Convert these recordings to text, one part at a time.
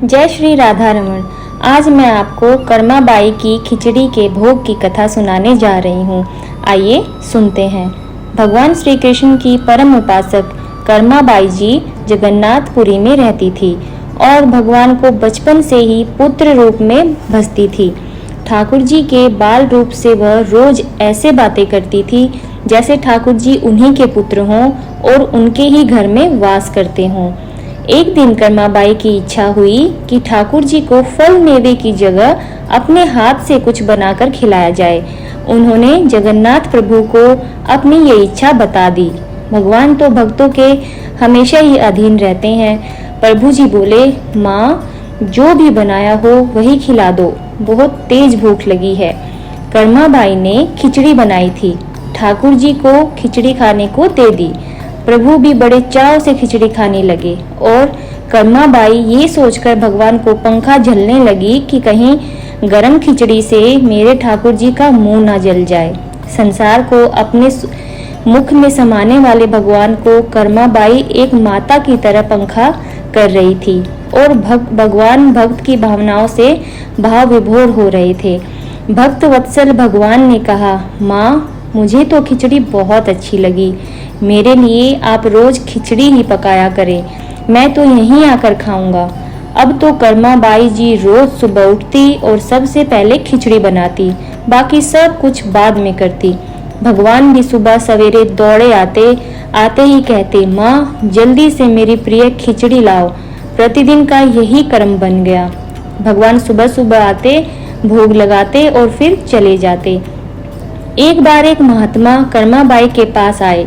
जय श्री राधा रमण। आज मैं आपको कर्माबाई की खिचड़ी के भोग की कथा सुनाने जा रही हूँ। आइए सुनते हैं। भगवान श्री कृष्ण की परम उपासक कर्माबाई जी जगन्नाथपुरी में रहती थी और भगवान को बचपन से ही पुत्र रूप में भजती थी। ठाकुर जी के बाल रूप से वह रोज ऐसे बातें करती थी जैसे ठाकुर जी उन्हीं के पुत्र हों और उनके ही घर में वास करते हों। एक दिन कर्माबाई की इच्छा हुई कि ठाकुर जी को फल मेवे की जगह अपने हाथ से कुछ बनाकर खिलाया जाए। उन्होंने जगन्नाथ प्रभु को अपनी ये इच्छा बता दी। भगवान तो भक्तों के हमेशा ही अधीन रहते हैं। प्रभु जी बोले, माँ जो भी बनाया हो वही खिला दो, बहुत तेज भूख लगी है। कर्माबाई ने खिचड़ी बनाई थी, ठाकुर जी को खिचड़ी खाने को दे दी। प्रभु भी बड़े चाव से खिचड़ी खाने लगे और कर्माबाई ये सोचकर भगवान को पंखा झलने लगी कि कहीं गरम खिचड़ी से मेरे ठाकुर जी का मुंह ना जल जाए। संसार को अपने मुख में समाने वाले भगवान को कर्माबाई एक माता की तरह पंखा कर रही थी और भगवान भक्त की भावनाओं से भाव विभोर हो रहे थे। भक्त वत्सल भगवान ने कहा, माँ मुझे तो खिचड़ी बहुत अच्छी लगी, मेरे लिए आप रोज खिचड़ी ही पकाया करें, मैं तो यहीं आकर खाऊंगा। अब तो कर्माबाई जी रोज सुबह उठती और सबसे पहले खिचड़ी बनाती, बाकी सब कुछ बाद में करती। भगवान भी सुबह सवेरे दौड़े आते ही कहते, माँ जल्दी से मेरी प्रिय खिचड़ी लाओ। प्रतिदिन का यही कर्म बन गया। भगवान सुबह सुबह आते, भोग लगाते और फिर चले जाते। एक बार एक महात्मा कर्माबाई के पास आए।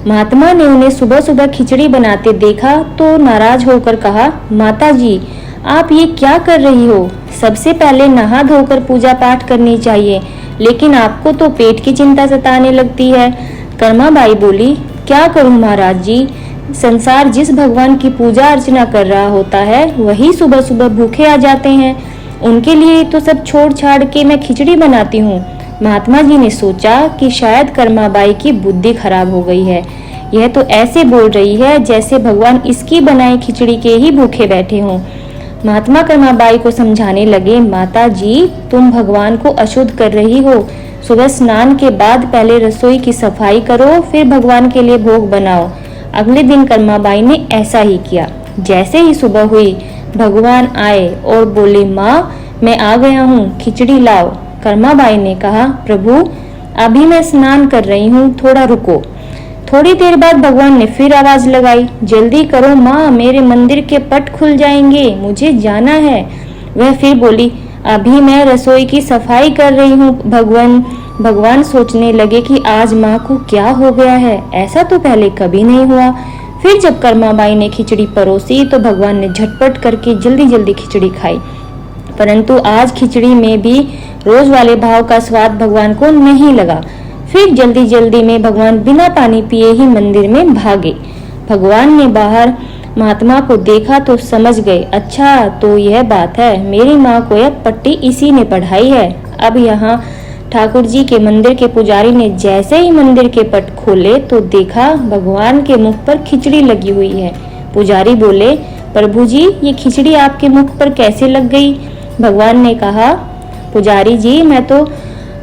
महात्मा ने उन्हें सुबह सुबह खिचड़ी बनाते देखा तो नाराज होकर कहा, माता जी आप ये क्या कर रही हो? सबसे पहले नहा धोकर पूजा पाठ करनी चाहिए, लेकिन आपको तो पेट की चिंता सताने लगती है। कर्माबाई बोली, क्या करूं महाराज जी, संसार जिस भगवान की पूजा अर्चना कर रहा होता है वही सुबह सुबह भूखे आ जाते हैं, उनके लिए तो सब छोड़ छाड़ के मैं खिचड़ी बनाती हूँ। महात्मा जी ने सोचा कि शायद कर्माबाई की बुद्धि खराब हो गई है। यह तो ऐसे बोल रही है जैसे भगवान इसकी बनाई खिचड़ी के ही भूखे बैठे हों। महात्मा कर्माबाई को समझाने लगे, माता जी तुम भगवान को अशुद्ध कर रही हो। सुबह स्नान के बाद पहले रसोई की सफाई करो, फिर भगवान के लिए भोग बनाओ। अगले दिन कर्माबाई ने ऐसा ही किया। जैसे ही सुबह हुई भगवान आए और बोले, माँ मैं आ गया हूँ, खिचड़ी लाओ। कर्माबाई ने कहा, प्रभु अभी मैं स्नान कर रही हूँ, थोड़ा रुको। थोड़ी देर बाद भगवान ने फिर आवाज लगाई, जल्दी करो माँ, मेरे मंदिर के पट खुल जाएंगे, मुझे जाना है। वह फिर बोली, अभी मैं रसोई की सफाई कर रही हूँ भगवान सोचने लगे कि आज माँ को क्या हो गया है, ऐसा तो पहले कभी नहीं हुआ। फिर जब कर्माबाई ने खिचड़ी परोसी तो भगवान ने झटपट करके जल्दी जल्दी खिचड़ी खाई, परंतु आज खिचड़ी में भी रोज वाले भाव का स्वाद भगवान को नहीं लगा। फिर जल्दी जल्दी में भगवान बिना पानी पिए ही मंदिर में भागे। भगवान ने बाहर महात्मा को देखा तो समझ गए, अच्छा तो यह बात है, मेरी माँ को यह पट्टी इसी ने पढ़ाई है। अब यहाँ ठाकुर जी के मंदिर के पुजारी ने जैसे ही मंदिर के पट खोले तो देखा भगवान के मुख पर खिचड़ी लगी हुई है। पुजारी बोले, प्रभु जी ये खिचड़ी आपके मुख पर कैसे लग गई? भगवान ने कहा, पुजारी जी मैं तो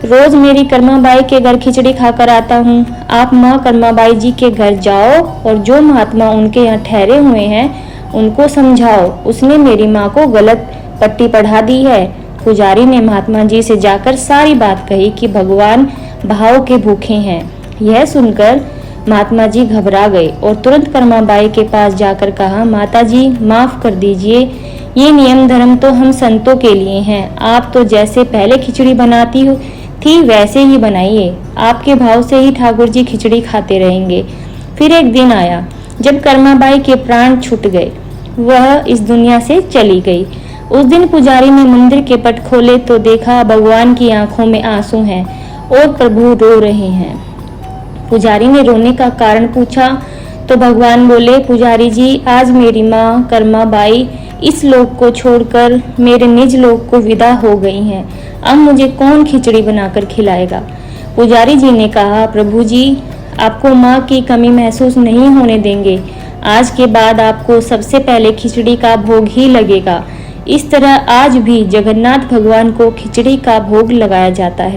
रोज मेरी कर्माबाई के घर खिचड़ी खाकर आता हूँ। आप माँ कर्माबाई जी के घर जाओ और जो महात्मा उनके यहाँ ठहरे हुए हैं उनको समझाओ, उसने मेरी माँ को गलत पट्टी पढ़ा दी है। पुजारी ने महात्मा जी से जाकर सारी बात कही कि भगवान भाव के भूखे हैं। यह सुनकर महात्मा जी घबरा गए और तुरंत कर्माबाई के पास जाकर कहा, माता जी माफ कर दीजिए, ये नियम धर्म तो हम संतों के लिए हैं, आप तो जैसे पहले खिचड़ी बनाती हो थी वैसे ही बनाइए, आपके भाव से ही ठाकुर जी खिचड़ी खाते रहेंगे। फिर एक दिन आया जब कर्माबाई के प्राण छूट गए, वह इस दुनिया से चली गई। उस दिन पुजारी ने मंदिर के पट खोले तो देखा भगवान की आंखों में आंसू हैं और प्रभु रो रहे हैं। पुजारी ने रोने का कारण पूछा तो भगवान बोले, पुजारी जी आज मेरी माँ कर्माबाई इस लोक को छोड़कर मेरे निज लोक को विदा हो गई हैं, अब मुझे कौन खिचड़ी बनाकर खिलाएगा? पुजारी जी ने कहा, प्रभु जी आपको माँ की कमी महसूस नहीं होने देंगे, आज के बाद आपको सबसे पहले खिचड़ी का भोग ही लगेगा। इस तरह आज भी जगन्नाथ भगवान को खिचड़ी का भोग लगाया जाता है।